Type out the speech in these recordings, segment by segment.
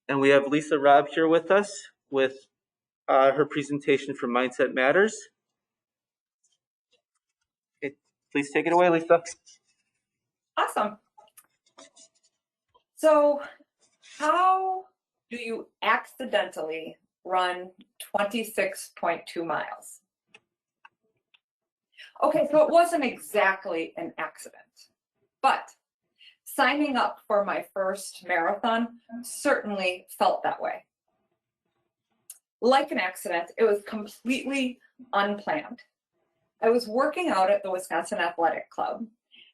And we have Lisa Robb here with us with her presentation from Mindset Matters. Okay, please take it away, Lisa. Awesome. So how do you accidentally run 26.2 miles? Okay, so it wasn't exactly an accident, but signing up for my first marathon certainly felt that way. Like an accident, it was completely unplanned. I was working out at the Wisconsin Athletic Club,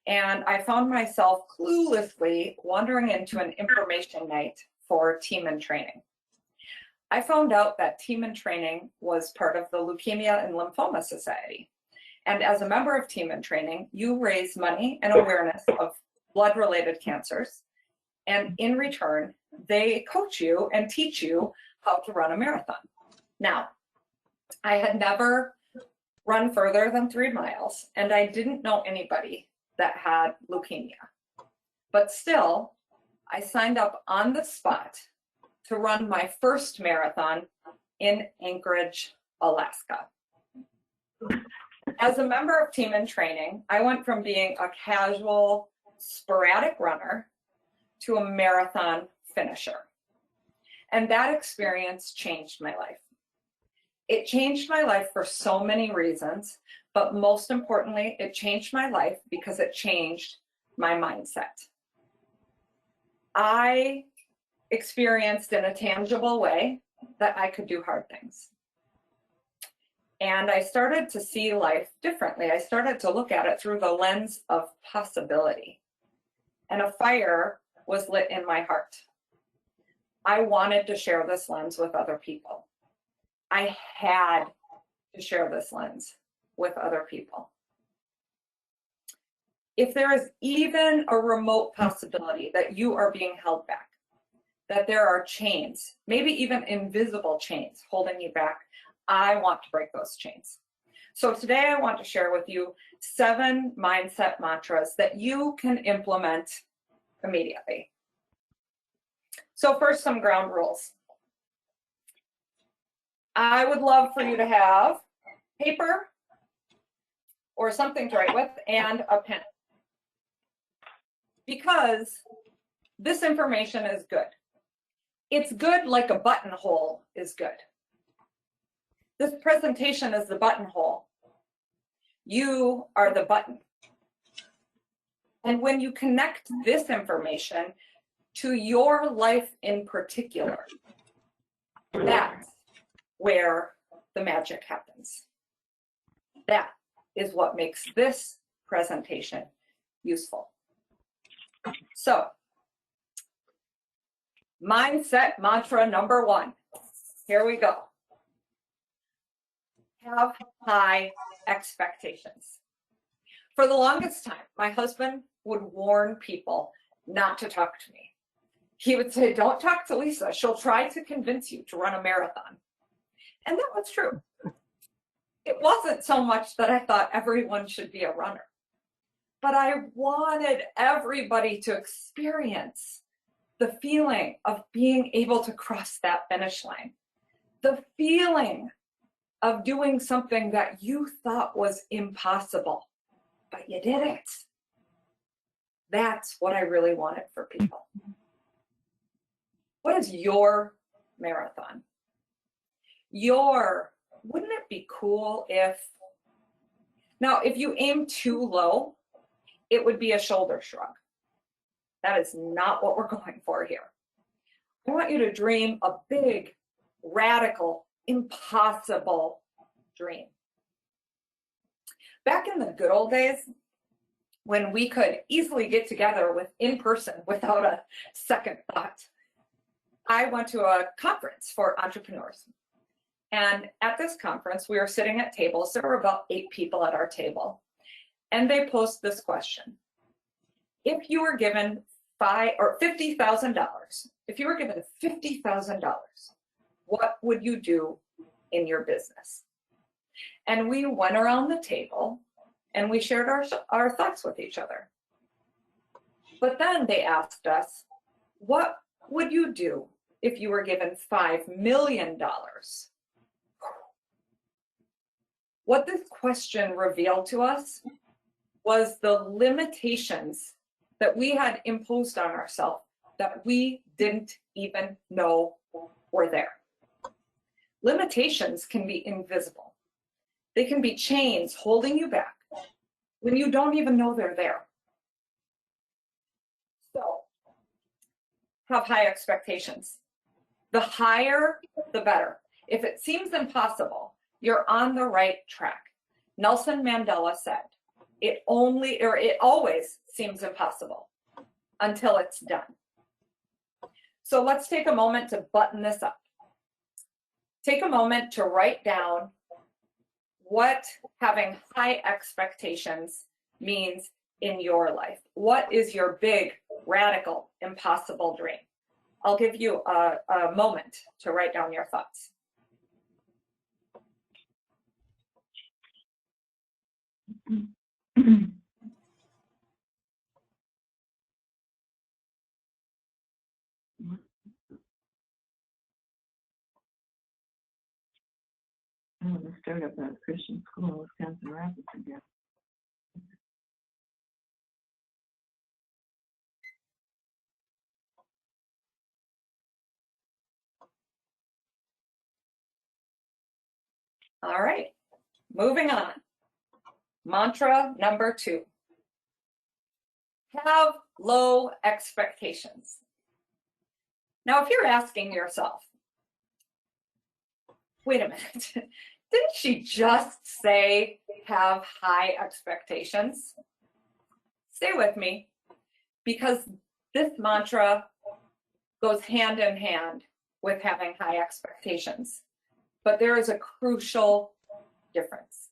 and I found myself cluelessly wandering into an information night for Team in Training. I found out that Team in Training was part of the Leukemia and Lymphoma Society. And as a member of Team in Training, you raise money and awareness of blood-related cancers. And in return, they coach you and teach you how to run a marathon. Now, I had never run further than 3 miles, and I didn't know anybody that had leukemia. But still, I signed up on the spot to run my first marathon in Anchorage, Alaska. As a member of Team in Training, I went from being a casual, sporadic runner to a marathon finisher. And that experience changed my life. It changed my life for so many reasons, but most importantly, it changed my life because it changed my mindset. I experienced in a tangible way that I could do hard things. And I started to see life differently. I started to look at it through the lens of possibility. And a fire was lit in my heart. I wanted to share this lens with other people. I had to share this lens with other people. If there is even a remote possibility that you are being held back, that there are chains, maybe even invisible chains holding you back, I want to break those chains. So today I want to share with you 7 mindset mantras that you can implement immediately. So first, some ground rules. I would love for you to have paper or something to write with and a pen, because this information is good. It's good like a buttonhole is good. This presentation is the buttonhole. You are the button. And when you connect this information to your life in particular, that's where the magic happens. That is what makes this presentation useful. So, mindset mantra number 1. Here we go. Have high expectations. For the longest time, my husband would warn people not to talk to me. He would say, don't talk to Lisa. She'll try to convince you to run a marathon. And that was true. It wasn't so much that I thought everyone should be a runner, but I wanted everybody to experience the feeling of being able to cross that finish line, the feeling of doing something that you thought was impossible, but you did it. That's what I really wanted for people. What is your marathon? Wouldn't it be cool if, now if you aim too low, it would be a shoulder shrug. That is not what we're going for here. I want you to dream a big, radical, impossible dream. Back in the good old days, when we could easily get together in person without a second thought, I went to a conference for entrepreneurs. And at this conference, we were sitting at tables. There were about 8 people at our table. And they posed this question. If you were given $50,000, if you were given $50,000, what would you do in your business? And we went around the table and we shared our thoughts with each other. But then they asked us, what would you do if you were given $5 million? What this question revealed to us was the limitations that we had imposed on ourselves that we didn't even know were there. Limitations can be invisible. They can be chains holding you back when you don't even know they're there. So, have high expectations. The higher, the better. If it seems impossible, you're on the right track. Nelson Mandela said, it always seems impossible until it's done. So let's take a moment to button this up. Take a moment to write down what having high expectations means in your life. What is your big, radical, impossible dream? I'll give you a moment to write down your thoughts. I want to start up a Christian school in Wisconsin Rapids again. All right, moving on. Mantra number 2. Have low expectations. Now, if you're asking yourself, wait a minute, didn't she just say have high expectations? Stay with me, because this mantra goes hand in hand with having high expectations. But there is a crucial difference.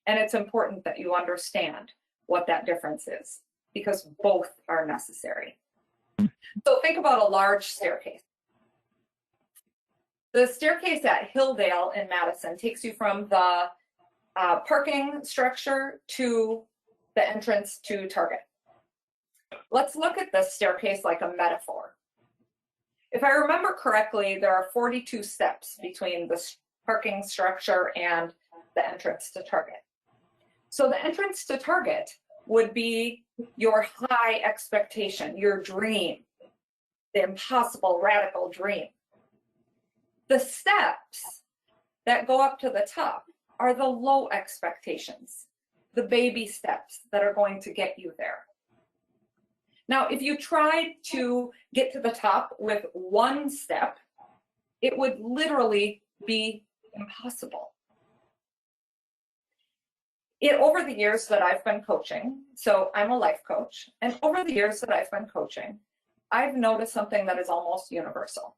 And it's important that you understand what that difference is, because both are necessary. So think about a large staircase. The staircase at Hilldale in Madison takes you from the parking structure to the entrance to Target. Let's look at this staircase like a metaphor. If I remember correctly, there are 42 steps between the parking structure and the entrance to Target. So the entrance to Target would be your high expectation, your dream, the impossible, radical dream. The steps that go up to the top are the low expectations, the baby steps that are going to get you there. Now, if you tried to get to the top with one step, it would literally be impossible. Over the years that I've been coaching, so I'm a life coach, and over the years that I've been coaching, I've noticed something that is almost universal.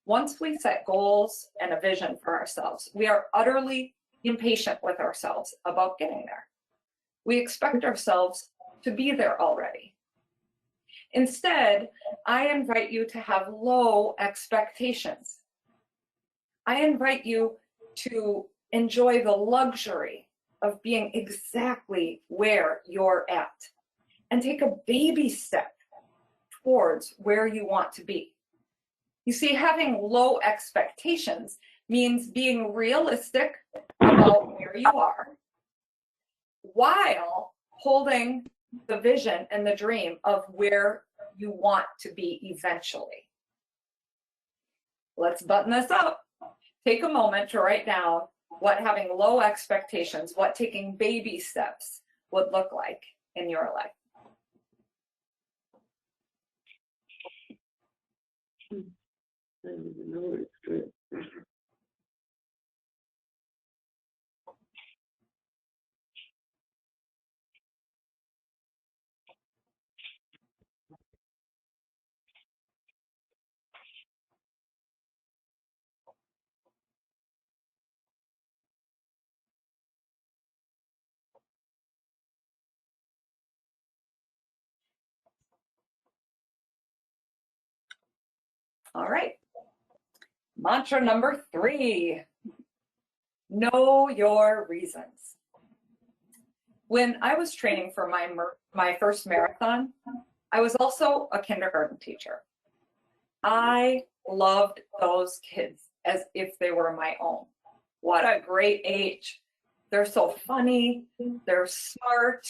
Once we set goals and a vision for ourselves, we are utterly impatient with ourselves about getting there. We expect ourselves to be there already. Instead, I invite you to have low expectations. I invite you to enjoy the luxury of being exactly where you're at and take a baby step towards where you want to be. You see, having low expectations means being realistic about where you are while holding the vision and the dream of where you want to be eventually. Let's button this up. Take a moment to write down what having low expectations, what taking baby steps would look like in your life. I don't even know where it's good. All right. Mantra number 3, know your reasons. When I was training for my first marathon, I was also a kindergarten teacher. I loved those kids as if they were my own. What a great age. They're so funny, they're smart.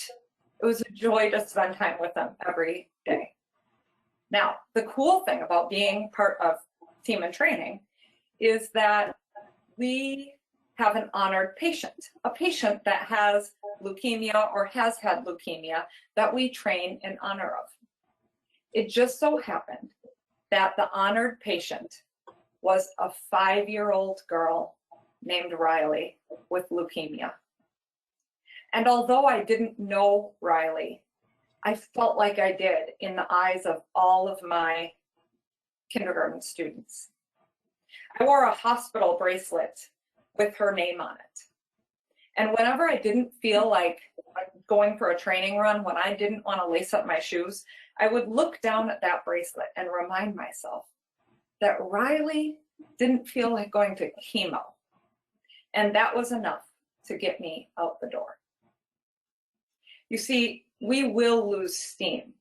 It was a joy to spend time with them every day. Now, the cool thing about being part of Team in Training is that we have an honored patient, a patient that has leukemia or has had leukemia that we train in honor of. It just so happened that the honored patient was a 5-year-old girl named Riley with leukemia. And although I didn't know Riley, I felt like I did in the eyes of all of my kindergarten students. I wore a hospital bracelet with her name on it. And whenever I didn't feel like going for a training run, when I didn't want to lace up my shoes, I would look down at that bracelet and remind myself that Riley didn't feel like going to chemo. And that was enough to get me out the door. You see, we will lose steam.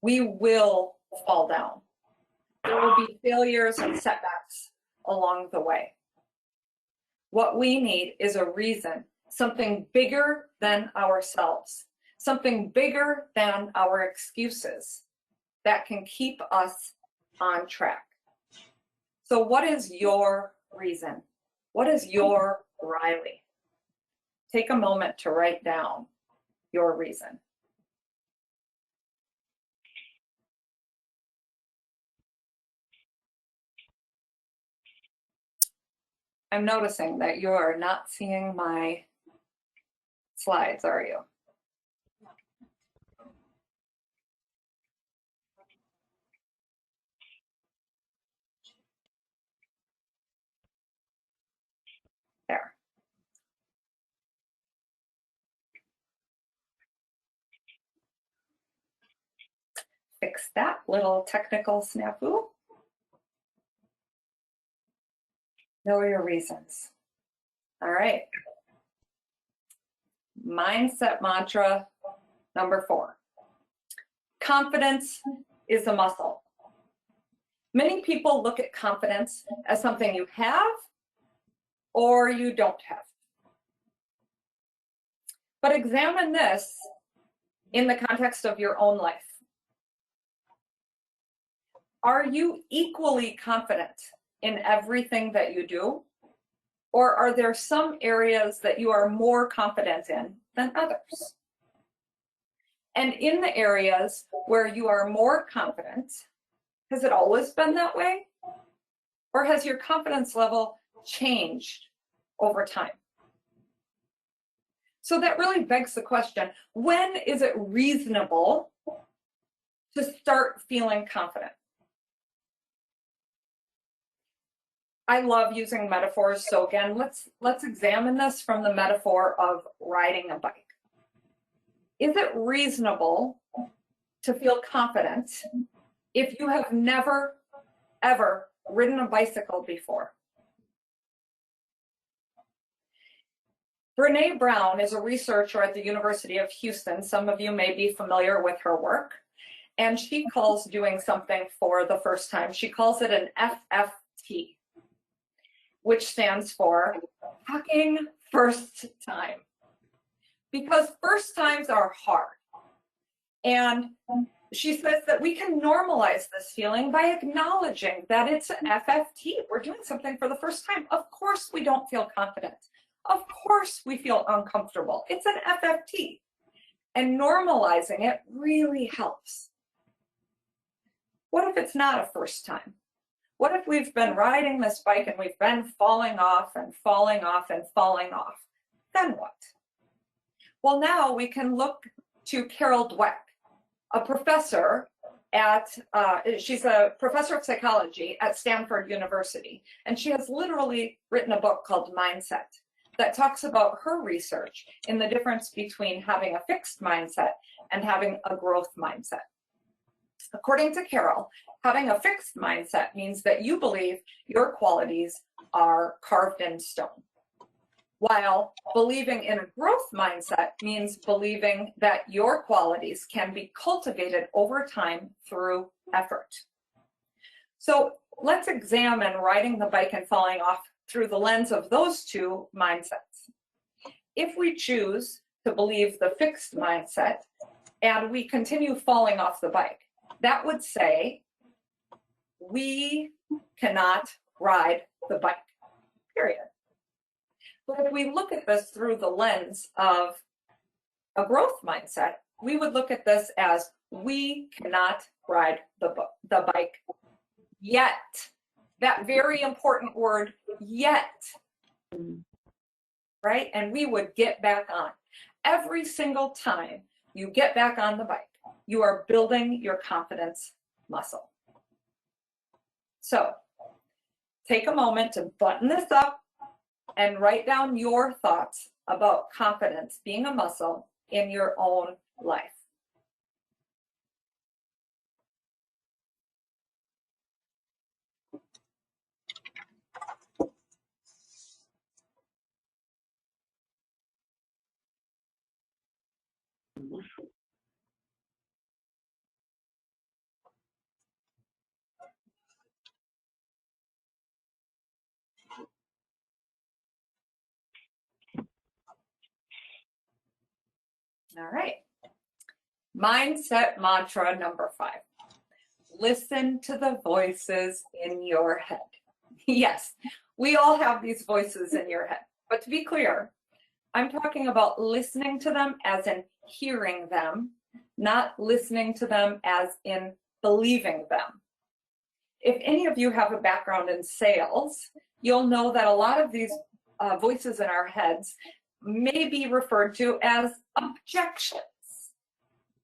We will fall down. There will be failures and setbacks along the way. What we need is a reason, something bigger than ourselves, something bigger than our excuses that can keep us on track. So what is your reason? What is your Riley? Take a moment to write down your reason. I'm noticing that you are not seeing my slides, are you? There. Fix that little technical snafu. Know your reasons. All right. Mindset mantra number 4. Confidence is a muscle. Many people look at confidence as something you have or you don't have. But examine this in the context of your own life. Are you equally confident in everything that you do? Or are there some areas that you are more confident in than others? And in the areas where you are more confident, has it always been that way? Or has your confidence level changed over time? So that really begs the question, when is it reasonable to start feeling confident? I love using metaphors, so again, let's examine this from the metaphor of riding a bike. Is it reasonable to feel confident if you have never, ever ridden a bicycle before? Brene Brown is a researcher at the University of Houston. Some of you may be familiar with her work. And she calls doing something for the first time, she calls it an FFT, which stands for fucking first time. Because first times are hard. And she says that we can normalize this feeling by acknowledging that it's an FFT. We're doing something for the first time. Of course we don't feel confident. Of course we feel uncomfortable. It's an FFT. And normalizing it really helps. What if it's not a first time? What if we've been riding this bike and we've been falling off and falling off and falling off? Then what? Well, now we can look to Carol Dweck, a professor at, she's a professor of psychology at Stanford University, and she has literally written a book called Mindset that talks about her research in the difference between having a fixed mindset and having a growth mindset. According to Carol, having a fixed mindset means that you believe your qualities are carved in stone, while believing in a growth mindset means believing that your qualities can be cultivated over time through effort. So let's examine riding the bike and falling off through the lens of those two mindsets. If we choose to believe the fixed mindset and we continue falling off the bike, that would say we cannot ride the bike, period. But if we look at this through the lens of a growth mindset, we would look at this as we cannot ride the bike yet. That very important word, yet, right? And we would get back on. Every single time you get back on the bike, you are building your confidence muscle. So take a moment to button this up and write down your thoughts about confidence being a muscle in your own life. All right. Mindset mantra number 5. Listen to the voices in your head. Yes, we all have these voices in your head. But to be clear, I'm talking about listening to them as in hearing them, not listening to them as in believing them. If any of you have a background in sales, you'll know that a lot of these voices in our heads may be referred to as objections,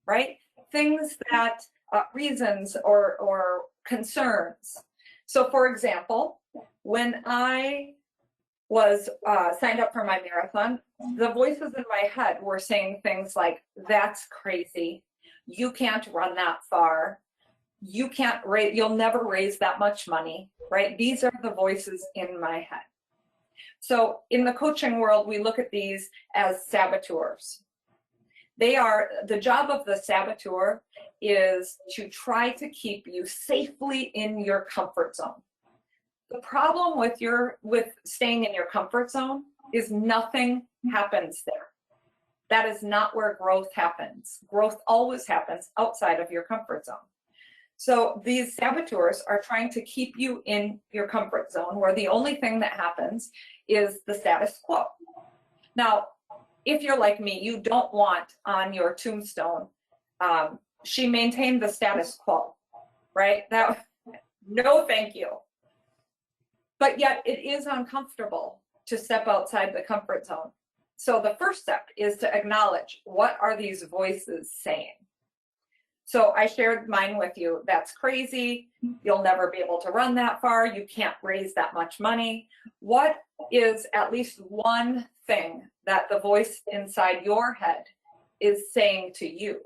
right? Things that, reasons or concerns. So for example, when I was signed up for my marathon, the voices in my head were saying things like, that's crazy, you can't run that far, you can't raise, you'll never raise that much money, right? These are the voices in my head. So in the coaching world, we look at these as saboteurs. They are, the job of the saboteur is to try to keep you safely in your comfort zone. The problem with staying in your comfort zone is nothing happens there. That is not where growth happens. Growth always happens outside of your comfort zone. So these saboteurs are trying to keep you in your comfort zone where the only thing that happens is the status quo. Now, if you're like me, you don't want on your tombstone, she maintained the status quo, right? No, thank you. But yet it is uncomfortable to step outside the comfort zone. So the first step is to acknowledge, what are these voices saying? So I shared mine with you. That's crazy. You'll never be able to run that far. You can't raise that much money. What is at least one thing that the voice inside your head is saying to you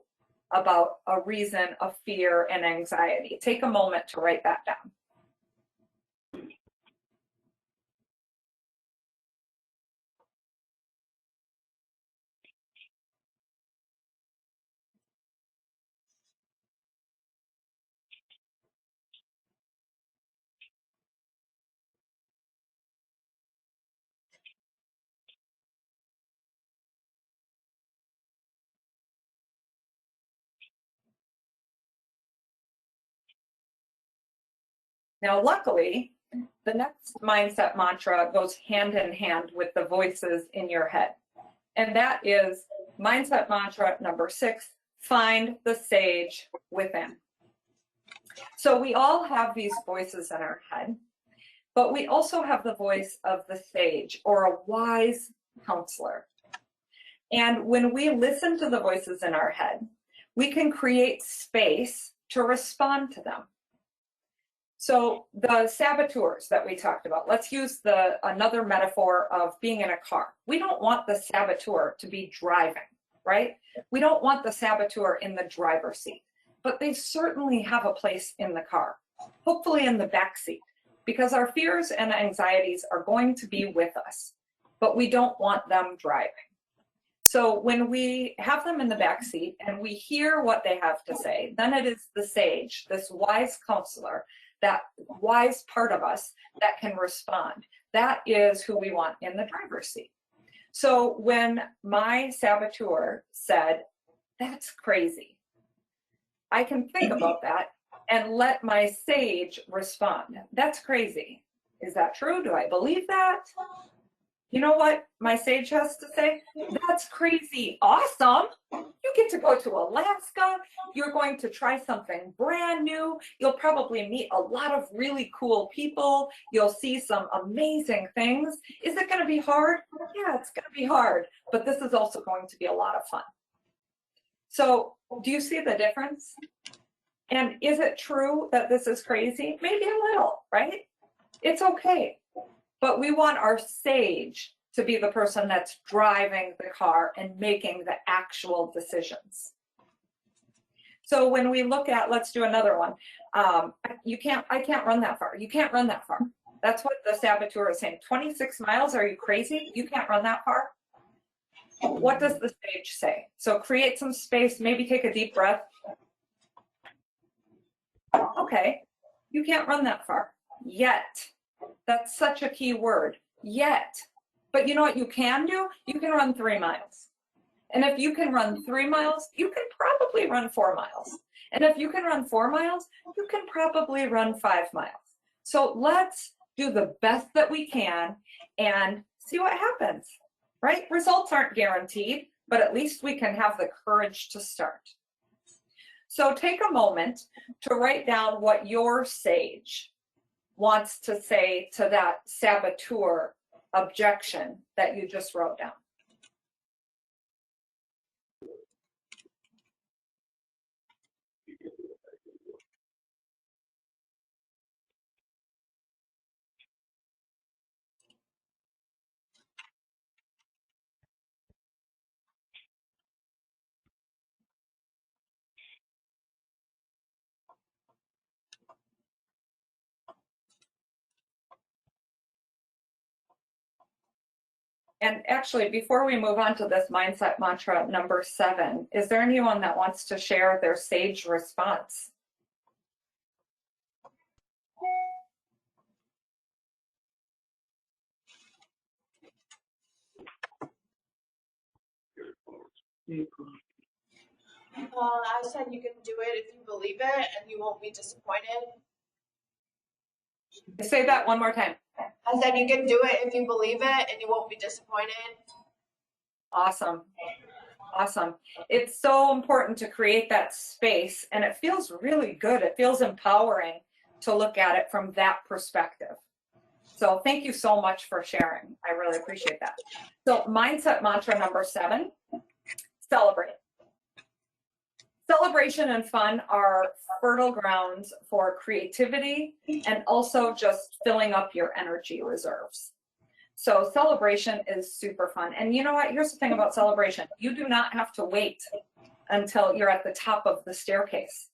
about a reason of fear and anxiety? Take a moment to write that down. Now, luckily, the next mindset mantra goes hand in hand with the voices in your head. And that is mindset mantra number 6, find the sage within. So we all have these voices in our head, but we also have the voice of the sage or a wise counselor. And when we listen to the voices in our head, we can create space to respond to them. So the saboteurs that we talked about, let's use another metaphor of being in a car. We don't want the saboteur to be driving, right? We don't want the saboteur in the driver's seat, but they certainly have a place in the car, hopefully in the back seat, because our fears and anxieties are going to be with us, but we don't want them driving. So when we have them in the back seat and we hear what they have to say, then it is the sage, this wise counselor, that wise part of us that can respond. That is who we want in the driver's seat. So when my saboteur said, "That's crazy," I can think about that and let my sage respond. "That's crazy. Is that true? Do I believe that?" You know what my sage has to say? "That's crazy. Awesome. You get to go to Alaska. You're going to try something brand new. You'll probably meet a lot of really cool people. You'll see some amazing things. Is it going to be hard? Yeah, it's going to be hard, but this is also going to be a lot of fun." So do you see the difference? And is it true that this is crazy? Maybe a little, right? It's okay. But we want our sage to be the person that's driving the car and making the actual decisions. So when we look at, let's do another one. I can't run that far. You can't run that far. That's what the saboteur is saying. 26 miles, are you crazy? You can't run that far. What does the sage say? So create some space, maybe take a deep breath. Okay, you can't run that far yet. That's such a key word, yet. But you know what you can do? You can run 3 miles. And if you can run 3 miles, you can probably run 4 miles. And if you can run 4 miles, you can probably run 5 miles. So let's do the best that we can and see what happens, right? Results aren't guaranteed, but at least we can have the courage to start. So take a moment to write down what your sage wants to say to that saboteur objection that you just wrote down. And actually, before we move on to this mindset mantra number 7, is there anyone that wants to share their sage response? I said you can do it if you believe it and you won't be disappointed. Say that one more time. I said you can do it if you believe it and you won't be disappointed. Awesome. Awesome. It's so important to create that space, and it feels really good. It feels empowering to look at it from that perspective. So thank you so much for sharing. I really appreciate that. So mindset mantra number 7, celebrate. Celebration and fun are fertile grounds for creativity and also just filling up your energy reserves. So celebration is super fun. And you know what? Here's the thing about celebration. You do not have to wait until you're at the top of the staircase.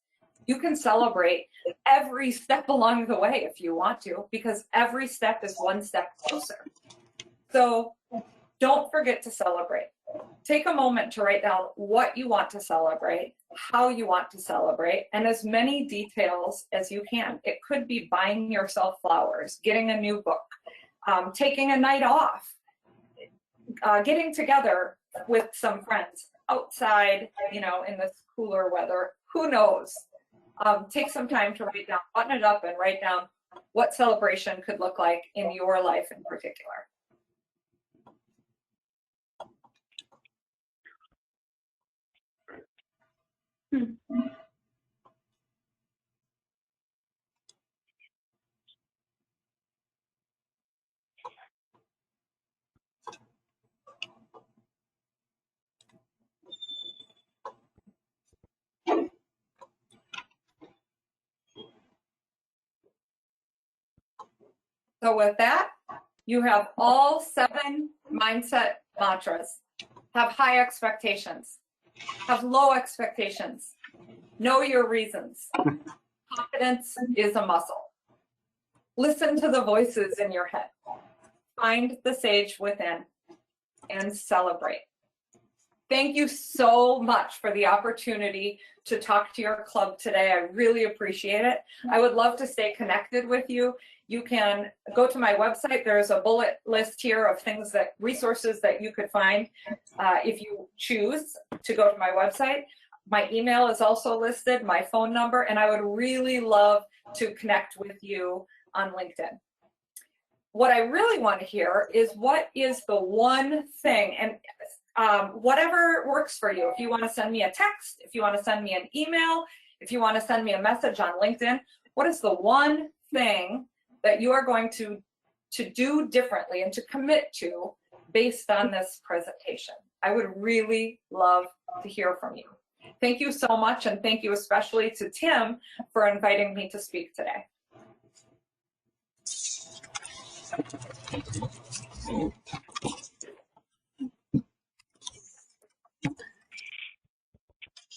You can celebrate every step along the way if you want to, because every step is one step closer. So don't forget to celebrate. Take a moment to write down what you want to celebrate, how you want to celebrate, and as many details as you can. It could be buying yourself flowers, getting a new book, taking a night off, getting together with some friends outside, you know, in this cooler weather. Who knows? Take some time to write down, button it up and write down what celebration could look like in your life in particular. So with that, you have all 7 mindset mantras. Have high expectations. Have low expectations. Know your reasons. Confidence is a muscle. Listen to the voices in your head. Find the sage within and celebrate. Thank you so much for the opportunity to talk to your club today. I really appreciate it. I would love to stay connected with you. You can go to my website. There's a bullet list here of things that resources that you could find if you choose to go to my website. My email is also listed, my phone number, and I would really love to connect with you on LinkedIn. What I really want to hear is what is the one thing, and whatever works for you. If you want to send me a text, if you want to send me an email, if you want to send me a message on LinkedIn, what is the one thing that you are going to do differently and to commit to based on this presentation? I would really love to hear from you. Thank you so much, and thank you especially to Tim for inviting me to speak today.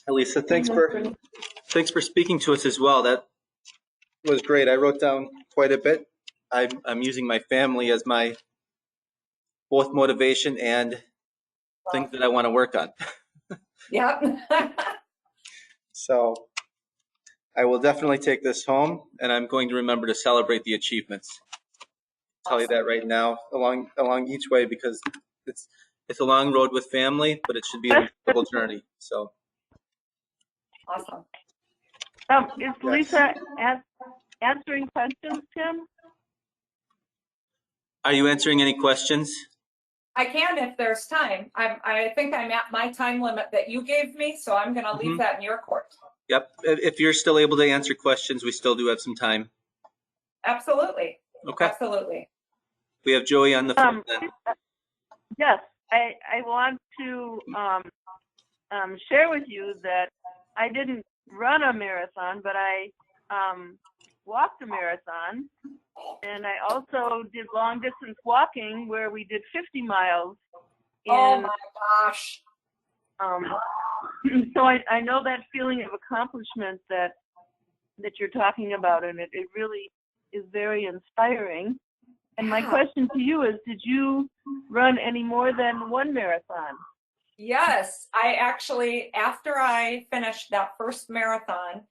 Elisa, thanks for speaking to us as well. That was great. I wrote down quite a bit. I'm using my family as my both motivation and things that I want to work on. Yep. So I will definitely take this home, and I'm going to remember to celebrate the achievements. I'll tell you that right now, along each way, because it's a long road with family, but it should be an incredible journey. So Awesome. Is Lisa answering questions, Tim? are you answering any questions? I can if there's time. I think I'm at my time limit that you gave me, so I'm going to leave that in your court. Yep. If you're still able to answer questions, we still do have some time. Absolutely. Okay. Absolutely. We have Joey on the phone then. Yes, I want to share with you that I didn't run a marathon, but I walked a marathon, and I also did long distance walking where we did 50 miles. Oh my gosh. So I know that feeling of accomplishment that you're talking about, and it really is very inspiring. And my question to you is, did you run any more than one marathon? Yes, I actually, after I finished that first marathon,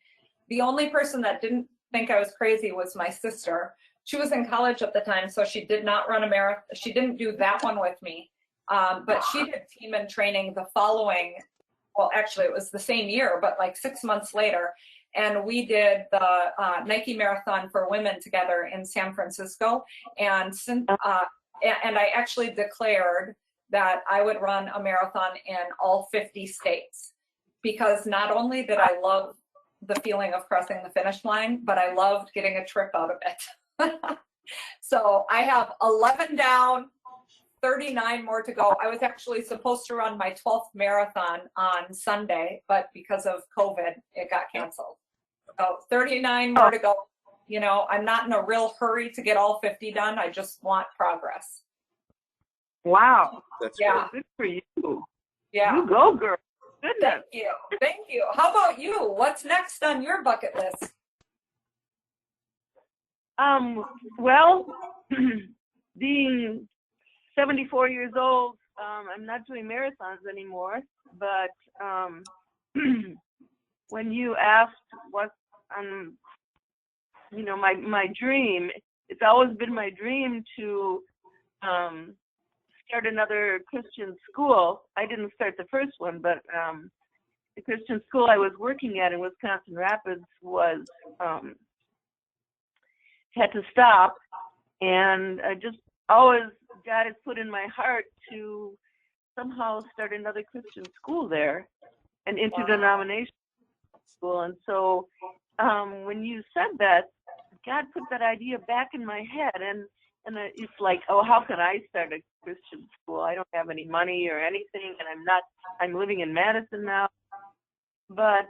the only person that didn't think I was crazy was my sister. She was in college at the time, so she did not run a marathon. She didn't do that one with me, but she did team and training the following, well, actually it was the same year, but like 6 months later. And we did the Nike Marathon for Women together in San Francisco. And I actually declared that I would run a marathon in all 50 states, because not only did I love the feeling of crossing the finish line, but I loved getting a trip out of it. So I have 11 down, 39 more to go. I was actually supposed to run my 12th marathon on Sunday, but because of COVID, it got canceled. So 39 more to go. You know, I'm not in a real hurry to get all 50 done. I just want progress. Wow. That's Yeah. Good for you. Yeah. You go, girl. Goodness. Thank you. Thank you. How about you? What's next on your bucket list? Well, being 74 years old, I'm not doing marathons anymore, but when you asked what, you know, my dream, it's always been my dream to start another Christian school. I didn't start the first one, but the Christian school I was working at in Wisconsin Rapids was had to stop, and I just always God has put in my heart to somehow start another Christian school there, an interdenominational school. And so when you said that, God put that idea back in my head, and it's like, oh, how can I start a Christian school? I don't have any money or anything, and I'm living in Madison now. But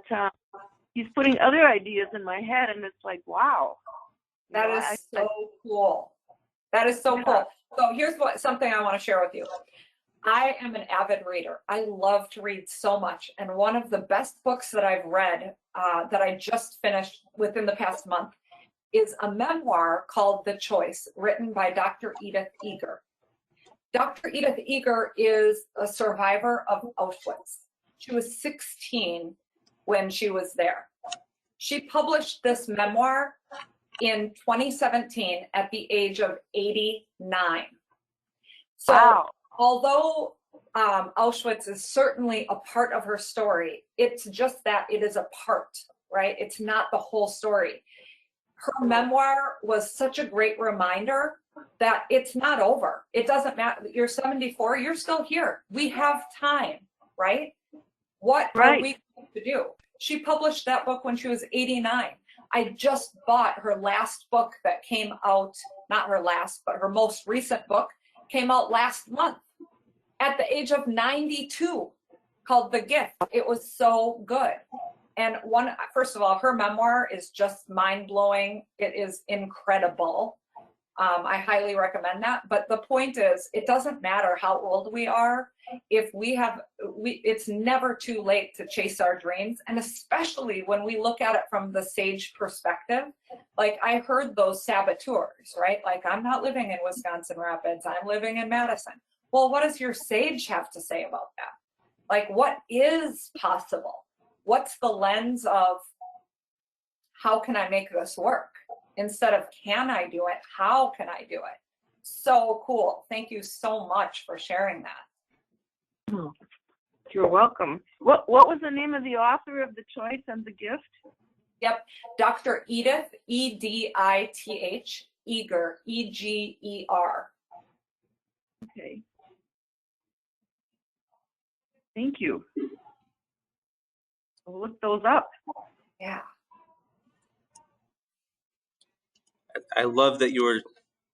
he's putting other ideas in my head, and it's like, wow. That is so cool. That is so cool. So here's something I want to share with you. I am an avid reader. I love to read so much. And one of the best books that I've read that I just finished within the past month is a memoir called The Choice, written by Dr. Edith Eger. Dr. Edith Eger is a survivor of Auschwitz. She was 16 when she was there. She published this memoir in 2017 at the age of 89. So Wow. although Auschwitz is certainly a part of her story, it's just that it is a part, right? It's not the whole story. Her memoir was such a great reminder that it's not over. It doesn't matter. You're 74, you're still here. We have time, right? What are we going to do? She published that book when she was 89. I just bought her last book that came out, not her last, but her most recent book came out last month at the age of 92, called The Gift. It was so good. And first of all, her memoir is just mind-blowing. It is incredible. I highly recommend that. But the point is, it doesn't matter how old we are. If it's never too late to chase our dreams. And especially when we look at it from the sage perspective, like I heard those saboteurs, right? Like, I'm not living in Wisconsin Rapids, I'm living in Madison. Well, what does your sage have to say about that? Like, what is possible? What's the lens of how can I make this work? Instead of can I do it, how can I do it? So cool. Thank you so much for sharing that. You're welcome. What was the name of the author of The Choice and the Gift? Yep, Dr. Edith, E-D-I-T-H, Eger, E-G-E-R. Okay. Thank you. We'll look those up. Yeah. I love that you were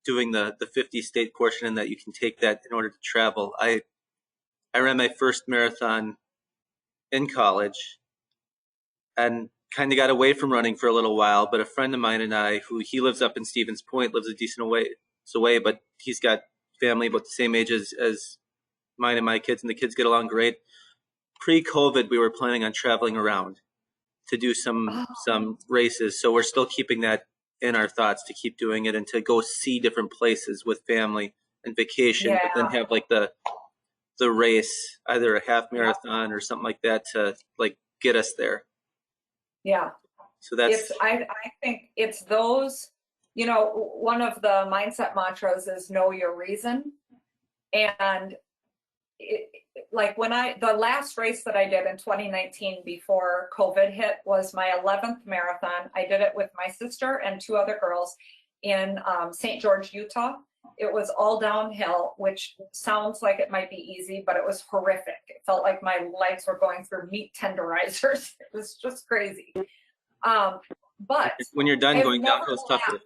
doing the 50-state portion and that you can take that in order to travel. I ran my first marathon in college and kind of got away from running for a little while, but a friend of mine and I, he lives up in Stevens Point, lives a decent ways away, but he's got family about the same age as mine and my kids, and the kids get along great. Pre-COVID, we were planning on traveling around to do some races, so we're still keeping that in our thoughts to keep doing it and to go see different places with family and vacation, but then have like the race, either a half marathon or something like that to like get us there. Yeah. So that's I think it's those, one of the mindset mantras is know your reason. And like the last race that I did in 2019 before COVID hit was my 11th marathon. I did it with my sister and two other girls in St. George, Utah. It was all downhill, which sounds like it might be easy, but it was horrific. It felt like my legs were going through meat tenderizers. It was just crazy. But when you're done going downhill, it's tougher.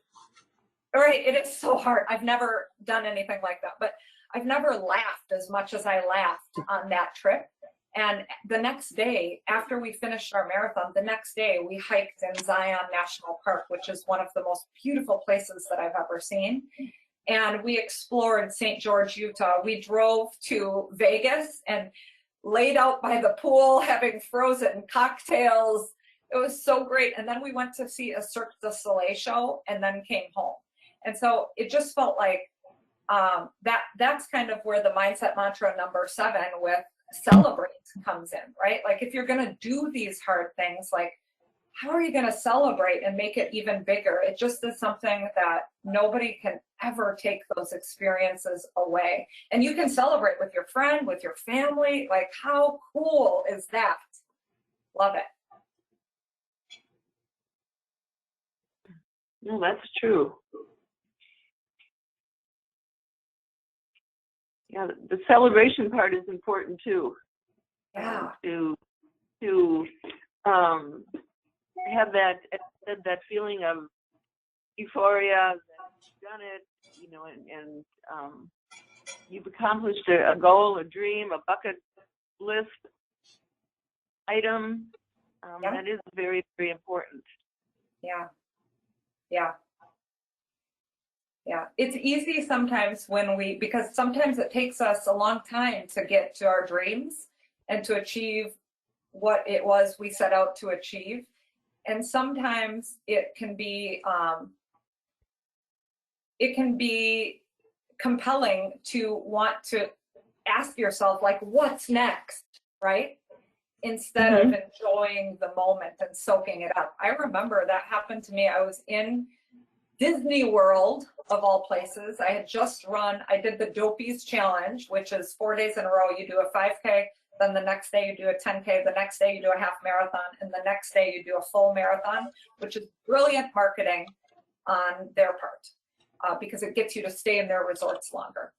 Right, it is so hard. I've never done anything like that, but I've never laughed as much as I laughed on that trip. And the next day, after we finished our marathon, the next day we hiked in Zion National Park, which is one of the most beautiful places that I've ever seen. And we explored St. George, Utah. We drove to Vegas and laid out by the pool, having frozen cocktails. It was so great. And then we went to see a Cirque du Soleil show and then came home. And so it just felt like that's kind of where the mindset mantra number 7 with celebrate comes in, right? Like if you're going to do these hard things, like how are you going to celebrate and make it even bigger? It just is something that nobody can ever take those experiences away. And you can celebrate with your friend, with your family. Like how cool is that? Love it. No, that's true. Yeah, the celebration part is important too. Yeah. To have that feeling of euphoria that you've done it, and you've accomplished a goal, a dream, a bucket list item. That is very, very important. Yeah. Yeah. Yeah. It's easy sometimes because sometimes it takes us a long time to get to our dreams and to achieve what it was we set out to achieve. And sometimes it can be compelling to want to ask yourself, like, what's next, right? Instead of enjoying the moment and soaking it up. I remember that happened to me. I was in Disney World, of all places. I had just run, I did the Dopies Challenge, which is 4 days in a row. You do a 5K, then the next day you do a 10K, the next day you do a half marathon, and the next day you do a full marathon, which is brilliant marketing on their part, because it gets you to stay in their resorts longer.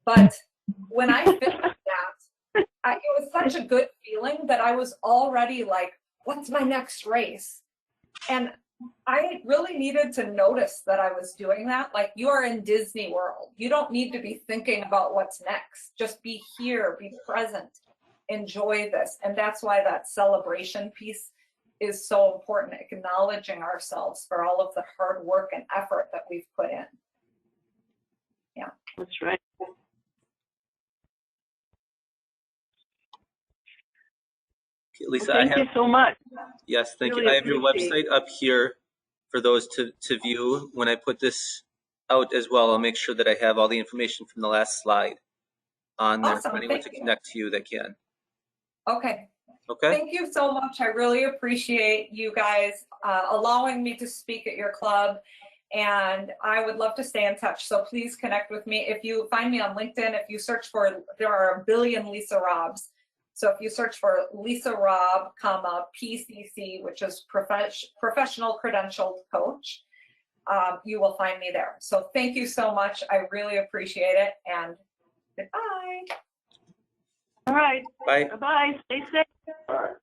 But when I finished that, it was such a good feeling that I was already like, what's my next race? And I really needed to notice that I was doing that. Like, you are in Disney World. You don't need to be thinking about what's next. Just be here, be present, enjoy this. And that's why that celebration piece is so important, acknowledging ourselves for all of the hard work and effort that we've put in. Yeah. That's right. Lisa, Well, thank you so much. Yes, thank Really you. I have your appreciate website up here for those to view. When I put this out as well, I'll make sure that I have all the information from the last slide on there Awesome. for anyone Thank to you. connect to you that can. Okay. Okay? Thank you so much. I really appreciate you guys allowing me to speak at your club, and I would love to stay in touch. So please connect with me. If you find me on LinkedIn, if you search for, there are a billion Lisa Robbs. So if you search for Lisa Robb, PCC, which is Professional Credentialed Coach, you will find me there. So thank you so much. I really appreciate it, and goodbye. All right. Bye. Bye-bye. Stay safe. All right.